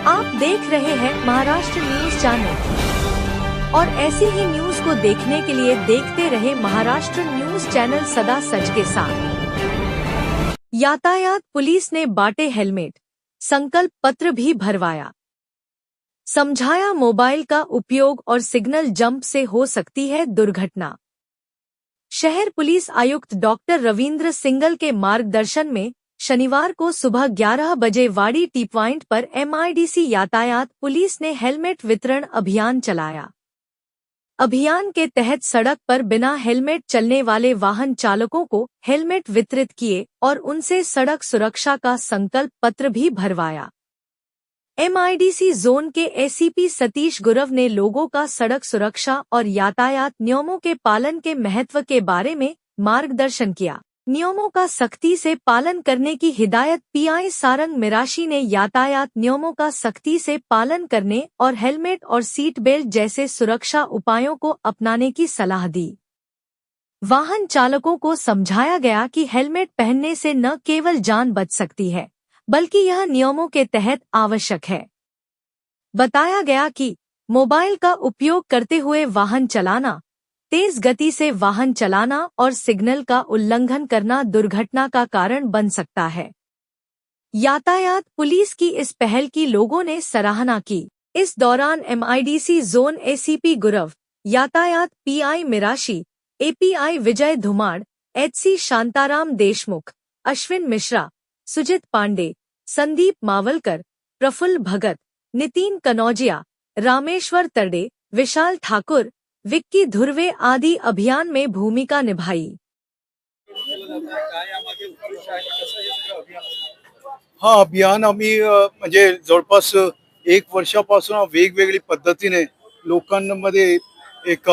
आप देख रहे हैं महाराष्ट्र न्यूज चैनल और ऐसी ही न्यूज को देखने के लिए देखते रहे महाराष्ट्र न्यूज चैनल सदा सच के साथ। यातायात पुलिस ने बांटे हेलमेट, संकल्प पत्र भी भरवाया, समझाया मोबाइल का उपयोग और सिग्नल जंप से हो सकती है दुर्घटना। शहर पुलिस आयुक्त डॉक्टर रविंद्र सिंगल के मार्गदर्शन में शनिवार को सुबह 11 बजे वाड़ी टी पॉइंट पर MIDC यातायात पुलिस ने हेलमेट वितरण अभियान चलाया। अभियान के तहत सड़क पर बिना हेलमेट चलने वाले वाहन चालकों को हेलमेट वितरित किए और उनसे सड़क सुरक्षा का संकल्प पत्र भी भरवाया। MIDC जोन के ACP सतीश गुरव ने लोगों का सड़क सुरक्षा और यातायात नियमों के पालन के महत्व के बारे में मार्गदर्शन किया। नियमों का सख्ती से पालन करने की हिदायत PI सारंग मिराशी ने यातायात नियमों का सख्ती से पालन करने और हेलमेट और सीट बेल्ट जैसे सुरक्षा उपायों को अपनाने की सलाह दी। वाहन चालकों को समझाया गया कि हेलमेट पहनने से न केवल जान बच सकती है, बल्कि यह नियमों के तहत आवश्यक है। बताया गया कि मोबाइल का उपयोग करते हुए वाहन चलाना, तेज गति से वाहन चलाना और सिग्नल का उल्लंघन करना दुर्घटना का कारण बन सकता है। यातायात पुलिस की इस पहल की लोगों ने सराहना की। इस दौरान MIDC जोन ACP गुरव, यातायात PI मिराशी, API विजय धुमाड़, HC शांताराम देशमुख, अश्विन मिश्रा, सुजित पांडे, संदीप मावलकर, प्रफुल्ल भगत, नितिन कनौजिया, रामेश्वर तरडे, विशाल ठाकुर, विक्की धुर्वे आदि अभियान में भूमिका निभाई। हा अभियान आम्ही म्हणजे जवळपास 1 वर्षापासून वेगवेगळी पद्धतीने लोकांमध्ये एक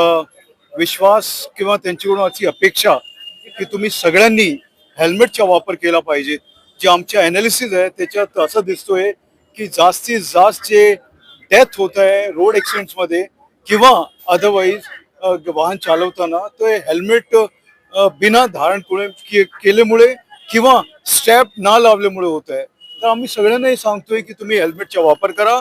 विश्वास किंवा त्यांच्याकडून अशी अपेक्षा की तुम्ही सगळ्यांनी हेल्मेटचा वापर केला पाहिजे। जे आमच्या एनालिसिस आहे त्याच्यात असं दिसतोय की जास्तीत जास्त जे डेथ होत आहे रोड ऍक्सिडेंट्स मध्ये किंवा अदरवाइज वाहन चालवताना ते हेल्मेट बिना धारण केल्यामुळे किंवा स्ट्रॅप ना लावल्यामुळे होत आहे। तर आम्ही सगळ्यांना सांगतोय की तुम्ही हेल्मेटचा वापर करा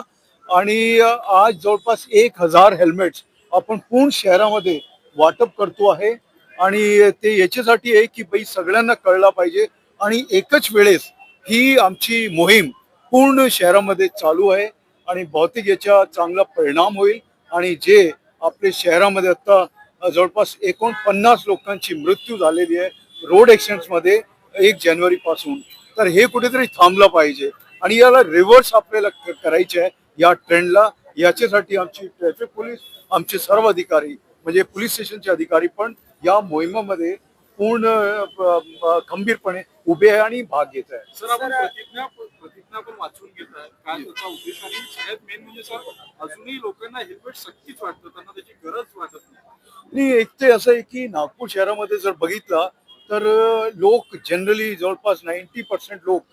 आणि आज जवळपास 1000 हेल्मेट्स आपण पूर्ण शहरामध्ये वाटप करतो आहे आणि ते याच्यासाठी आहे की बाई सगळ्यांना कळला पाहिजे आणि एकच वेळेस ही आमची मोहीम पूर्ण शहरामध्ये चालू आहे आणि बहुतेक याचा चांगला परिणाम होईल आणि जे आपल्या शहरामध्ये आता जवळपास 49 लोकांची मृत्यू झालेली आहे रोड ऍक्सिडेंट्स मध्ये 1 जानेवारी पासून। तर हे कुठेतरी थांबलं पाहिजे आणि याला रिव्हर्स आपल्याला करायचे आहे या ट्रेंडला। याच्यासाठी आमची ट्रॅफिक पोलीस, आमचे सर्व अधिकारी म्हणजे पोलीस स्टेशनचे अधिकारी पण या मोहिमेमध्ये पूर्ण खंबीरपणे उभे आहे आणि भाग घेत आहे। सर आपण प्रतिज्ञा पण वाचून घेताय काय त्याचा उद्देश आणि सगळ्यात मेन म्हणजे सर अजूनही लोकांना हेल्मेट सक्तीच वाटतं, त्यांना त्याची गरज वाटत नाही। एक ते असं आहे की नागपूर शहरामध्ये जर बघितलं तर लोक जनरली जवळपास 90% लोक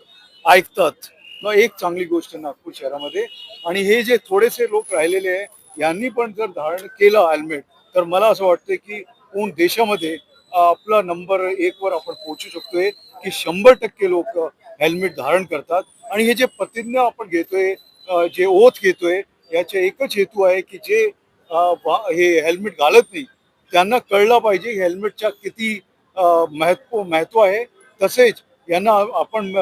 ऐकतात। एक चांगली गोष्ट नागपूर शहरामध्ये आणि हे जे थोडेसे लोक राहिलेले आहे यांनी पण जर धारण केलं हेल्मेट तर मला असं वाटतं की पूर्ण देशामध्ये आपला नंबर 1 वर आपण पोहोचू शकतोय की 100% लोक हेल्मेट धारण करतात। आणि हे जे प्रतिज्ञा आपण घेतोय, जे ओथ घेतोय, याचा एकच हेतू आहे की जे हे हेल्मेट घालत नाही त्यांना कळलं पाहिजे हेल्मेटचा किती महत्व आहे। तसेच यांना आपण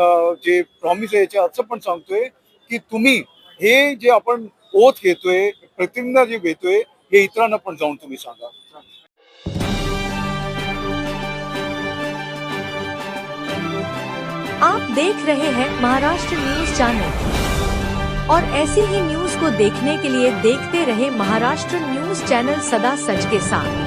जे प्रॉमिस आहे याच्या असं पण सांगतोय की तुम्ही हे जे आपण ओथ घेतोय, प्रतिज्ञा जे घेतोय हे इतरांना पण जाऊन तुम्ही सांगा। आप देख रहे हैं महाराष्ट्र न्यूज चैनल और ऐसी ही न्यूज को देखने के लिए देखते रहे महाराष्ट्र न्यूज चैनल सदा सच के साथ।